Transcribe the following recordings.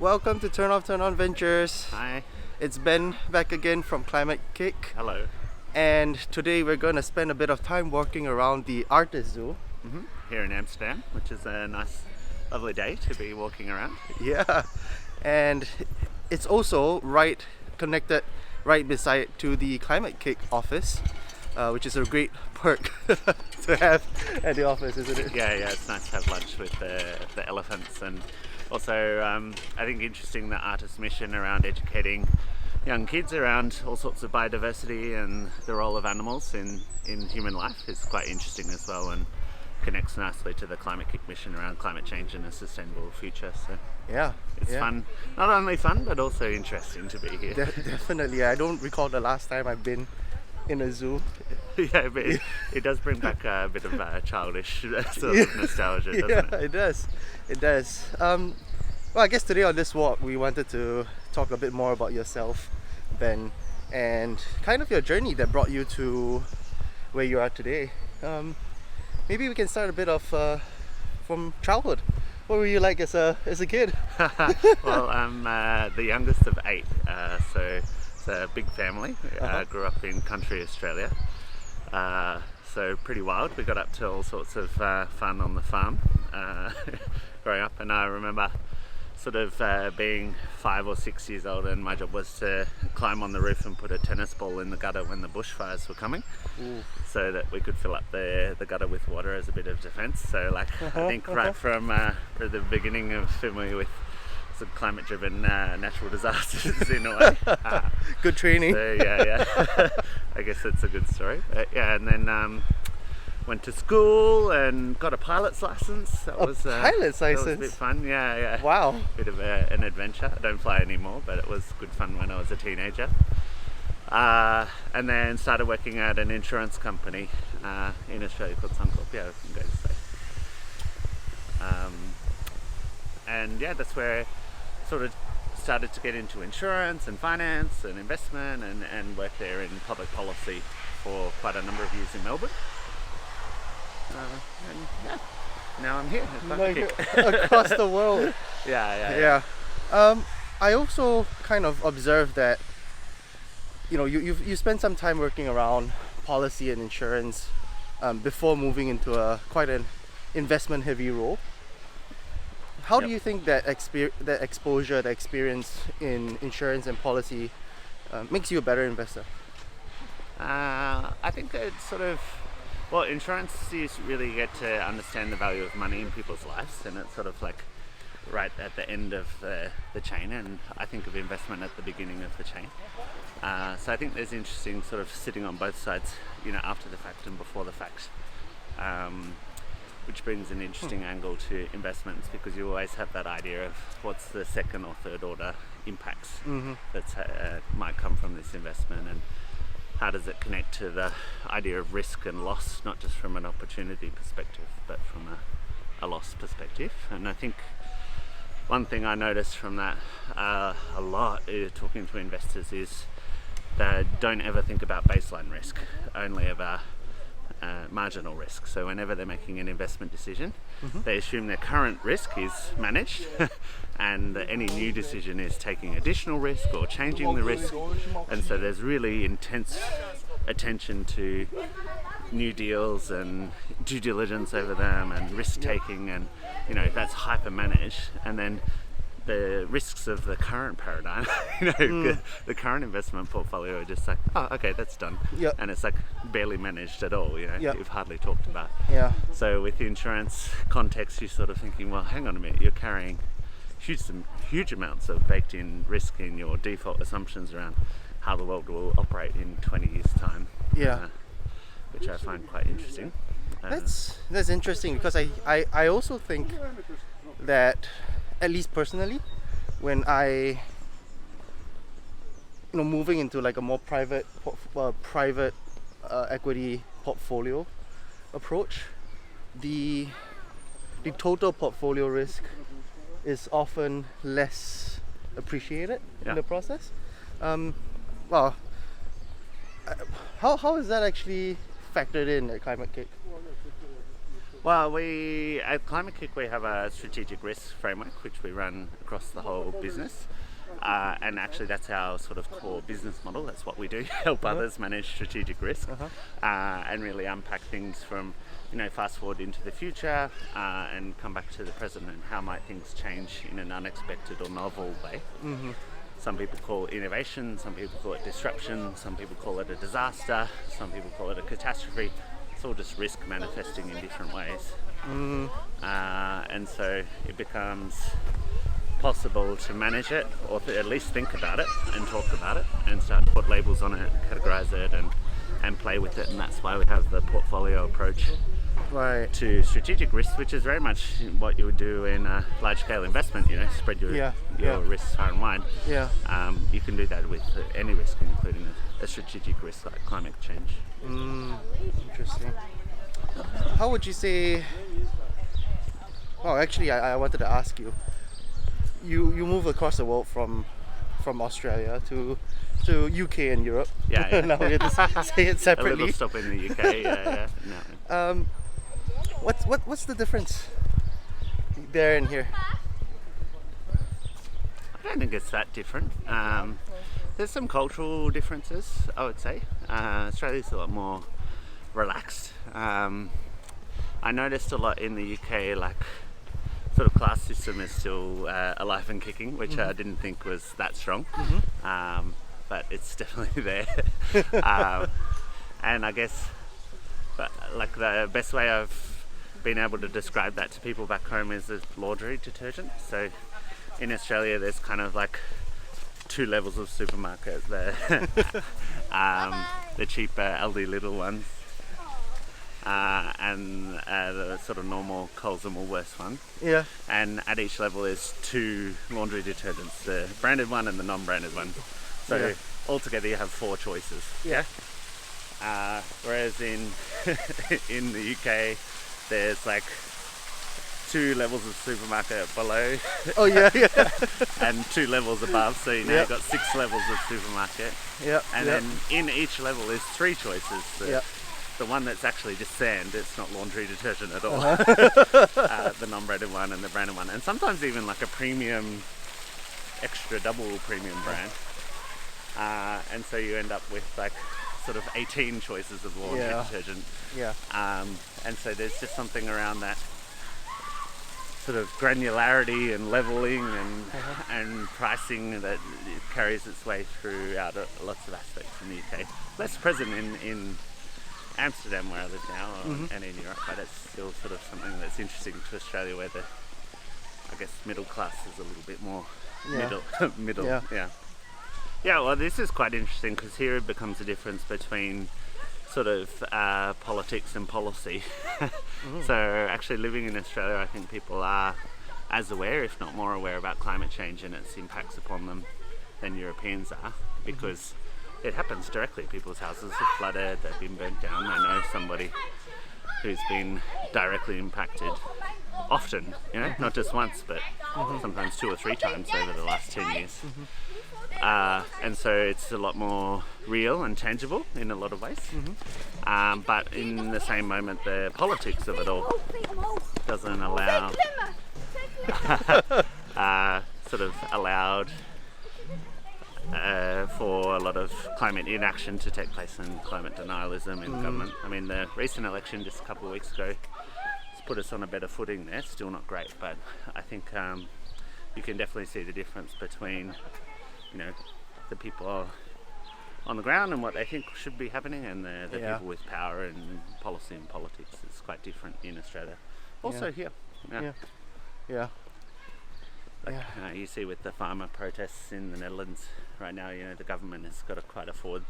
Welcome to Turn Off, Turn On Ventures. Hi. It's Ben back again from Climate KIC. Hello. And today we're going to spend a bit of time walking around the Artis Zoo. Here in Amsterdam, which is a nice, lovely day to be walking around. Yeah. And it's also connected right beside to the Climate KIC office, which is a great perk to have at the office, isn't it? Yeah, it's nice to have lunch with the elephants, and also I think interesting the Artis mission around educating young kids around all sorts of biodiversity and the role of animals in human life is quite interesting as well, and connects nicely to the Climate KIC mission around climate change and a sustainable future. So Yeah. it's fun, not only fun but also interesting to be here. Definitely. I don't recall the last time I've been in a zoo. Yeah, but it does bring back a bit of childish sort of nostalgia, doesn't it? It does. Well, I guess today on this walk we wanted to talk a bit more about yourself, Ben, and kind of your journey that brought you to where you are today. Maybe we can start a bit of from childhood. What were you like as a kid? Well, I'm the youngest of 8, so it's a big family. Grew up in country Australia, so pretty wild. We got up to all sorts of fun on the farm growing up, and I remember sort of being 5 or 6 years old, and my job was to climb on the roof and put a tennis ball in the gutter when the bushfires were coming. Ooh. So that we could fill up the gutter with water as a bit of defence. So I think right from the beginning of familiar with some climate driven natural disasters in a way. Good training. So yeah. I guess that's a good story. But, yeah, and then went to school and got a pilot's license. Pilot's license? That was a bit fun, yeah. Wow. Bit of an adventure. I don't fly anymore, but it was good fun when I was a teenager. And then started working at an insurance company in Australia called Suncorp. Yeah, I can go to say. And yeah, that's where I sort of started to get into insurance and finance and investment, and worked there in public policy for quite a number of years in Melbourne. And yeah, now I'm here at Climate KIC. Across the world. Yeah. I also kind of observed that you spent some time working around policy and insurance before moving into quite an investment heavy role. How do you think that exposure, the experience in insurance and policy makes you a better investor? I think it's sort of, well, insurance, you really get to understand the value of money in people's lives, and it's sort of like right at the end of the chain, and I think of investment at the beginning of the chain. So I think there's interesting sort of sitting on both sides, after the fact and before the fact, which brings an interesting angle to investments, because you always have that idea of what's the second or third order impacts that might come from this investment, and how does it connect to the idea of risk and loss, not just from an opportunity perspective, but from a loss perspective. And I think one thing I noticed from that a lot talking to investors is they don't ever think about baseline risk, only about marginal risk. So whenever they're making an investment decision, they assume their current risk is managed and any new decision is taking additional risk or changing the risk. And so there's really intense attention to new deals and due diligence over them and risk taking, and that's hyper managed. And then the risks of the current paradigm, the current investment portfolio are just like, oh, okay, that's done. Yep. And it's like barely managed at all, you've hardly talked about. Yeah. So with the insurance context, you're sort of thinking, well, hang on a minute, you're carrying huge amounts of baked in risk in your default assumptions around how the world will operate in 20 years time. Yeah. Which I find quite interesting. That's interesting, because I also think that, at least personally, when I moving into like a more private equity portfolio approach, the total portfolio risk is often less appreciated in the process. How is that actually factored in at Climate KIC? Well, we at Climate KIC we have a strategic risk framework which we run across the whole business, and actually that's our sort of core business model. That's what we do: help others manage strategic risk, and really unpack things from fast forward into the future and come back to the present and how might things change in an unexpected or novel way. Some people call it innovation, some people call it disruption, some people call it a disaster, some people call it a catastrophe. It's all just risk manifesting in different ways. And so it becomes possible to manage it, or at least think about it and talk about it and start to put labels on it, categorize it and play with it. And that's why we have the portfolio approach to strategic risk, which is very much what you would do in a large scale investment, spread your risks far and wide. You can do that with any risk, including a strategic risk like climate change. Interesting. How would you say, actually I wanted to ask you, you move across the world from Australia to UK and Europe. Now we have to say it separately. A little stop in the UK. No. What's the difference there and here? I don't think it's that different. There's some cultural differences, I would say. Australia's a lot more relaxed. I noticed a lot in the UK, like sort of class system is still alive and kicking, which I didn't think was that strong. But it's definitely there. And I guess, like the best way I've been able to describe that to people back home is as laundry detergent. So in Australia, there's kind of like two levels of supermarket: the cheaper Aldi little ones, and the sort of normal Coles and Woolworths one. And at each level is two laundry detergents: the branded one and the non-branded one. So altogether, you have four choices. Whereas in in the UK, there's like two levels of supermarket below. And two levels above, so you've got 6 levels of supermarket. And then in each level is 3 choices. The one that's actually just sand, it's not laundry detergent at all. The non-branded one and the branded one, and sometimes even like a premium, extra double premium brand. And so you end up with like sort of 18 choices of laundry detergent. And so there's just something around that sort of granularity and leveling and pricing that it carries its way throughout lots of aspects in the UK. Less present in Amsterdam, where I live now, and in Europe, but it's still sort of something that's interesting to Australia, where the, I guess, middle class is a little bit more middle. Well, this is quite interesting because here it becomes a difference between sort of politics and policy. So actually living in Australia, I think people are as aware, if not more aware, about climate change and its impacts upon them than Europeans are, because it happens directly. People's houses are flooded, they've been burnt down. They know somebody who's been directly impacted often, not just once, but sometimes 2 or 3 times over the last 10 years. And so it's a lot more real and tangible in a lot of ways. But in the same moment, the politics of it all doesn't allow sort of allowed for a lot of climate inaction to take place and climate denialism in government. I mean, the recent election just a couple of weeks ago has put us on a better footing there. Still not great, but I think you can definitely see the difference between the people on the ground and what they think should be happening, and the people with power and policy and politics. It's quite different in Australia. Also here. You see with the farmer protests in the Netherlands right now, the government has got quite a forward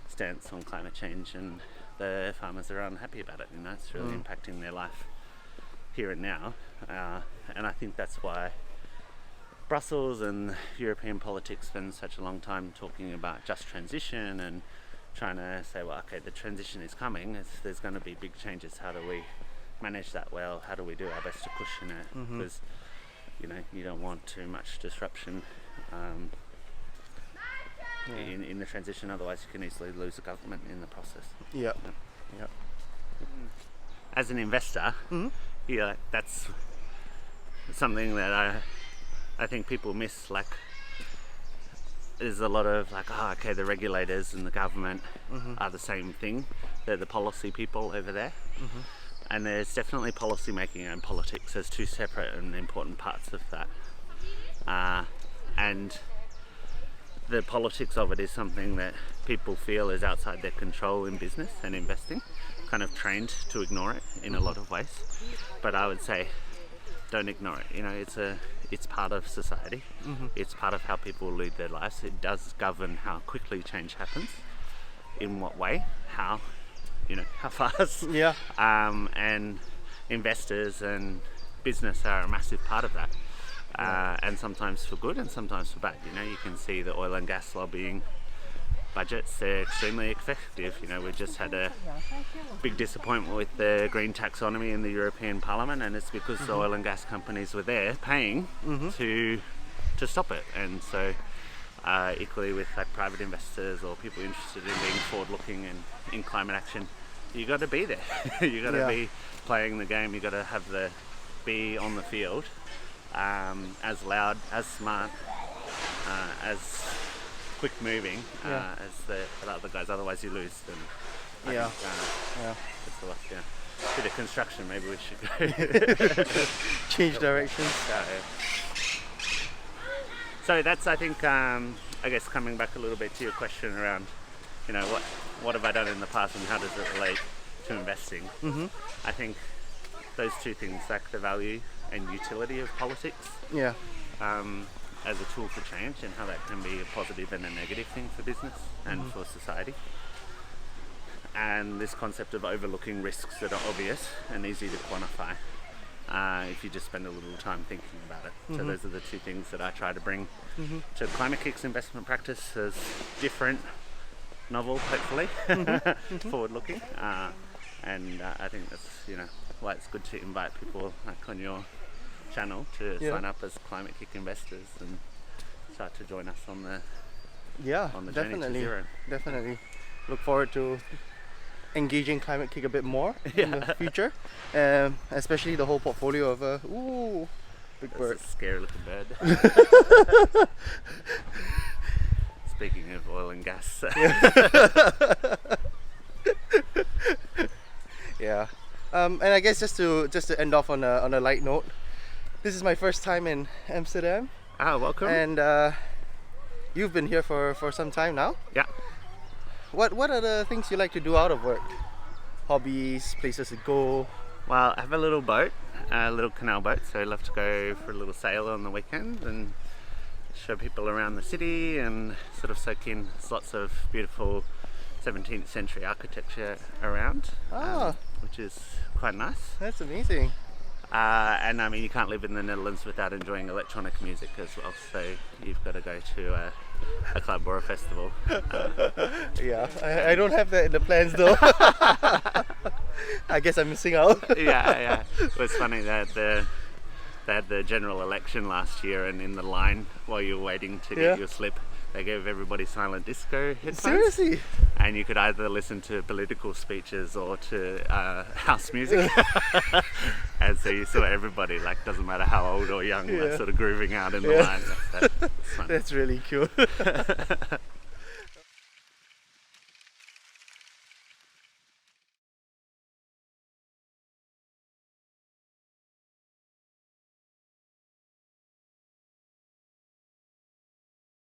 stance on climate change, and the farmers are unhappy about it. It's really impacting their life here and now. And I think that's why Brussels and European politics spend such a long time talking about just transition and trying to say, well, okay, the transition is coming. There's going to be big changes. How do we manage that well? How do we do our best to cushion it? Because you don't want too much disruption in the transition. Otherwise, you can easily lose a government in the process. as an investor, that's something that I think people miss. Like, there's a lot of like, the regulators and the government are the same thing. They're the policy people over there. And there's definitely policy making and politics as two separate and important parts of that. And the politics of it is something that people feel is outside their control in business and investing, kind of trained to ignore it in a lot of ways. But I would say, don't ignore it. You know, it's part of society. It's part of how people lead their lives. It does govern how quickly change happens, in what way, how fast. Yeah. And investors and business are a massive part of that. And sometimes for good and sometimes for bad. You know, you can see the oil and gas lobbying budgets, they're extremely effective. You know, we just had a big disappointment with the green taxonomy in the European Parliament, and it's because the oil and gas companies were there paying to stop it. And so equally with like private investors or people interested in being forward-looking and in climate action, you got to be there. You got to be playing the game. You got to be on the field, as loud, as smart, as quick moving as the other guys. Otherwise, you lose. And I think, it's a lot. Yeah, bit of construction. Maybe we should go Change directions. So that's, I think, I guess coming back a little bit to your question around, you know, what have I done in the past and how does it relate to investing? I think those two things, like the value and utility of politics, as a tool for change, and how that can be a positive and a negative thing for business and for society. And this concept of overlooking risks that are obvious and easy to quantify if you just spend a little time thinking about it. So those are the two things that I try to bring to Climate KIC's investment practice as different, novel, hopefully, forward-looking. And I think that's, you know, why it's good to invite people like on your channel to sign up as Climate KIC investors and start to join us on the journey to zero. Definitely look forward to engaging Climate KIC a bit more in the future, especially the whole portfolio of big bird. That's a scary looking bird. Speaking of oil and gas. And I guess just to end off on a light note, this is my first time in Amsterdam. Welcome. And you've been here for some time now. Yeah. What are the things you like to do out of work? Hobbies, places to go? Well, I have a little boat, a little canal boat, so I love to go for a little sail on the weekend and show people around the city and sort of soak in lots of beautiful 17th century architecture around, which is quite nice. That's amazing. And I mean, you can't live in the Netherlands without enjoying electronic music as well, so you've got to go to a club or a festival. I don't have that in the plans though. I guess I'm missing out. It was funny that they had the general election last year, and in the line while you were waiting to get your slip, they gave everybody silent disco headphones. Seriously? And you could either listen to political speeches or to house music. And so you saw everybody, like, doesn't matter how old or young, like, sort of grooving out in the line. That's funny. That's really cool.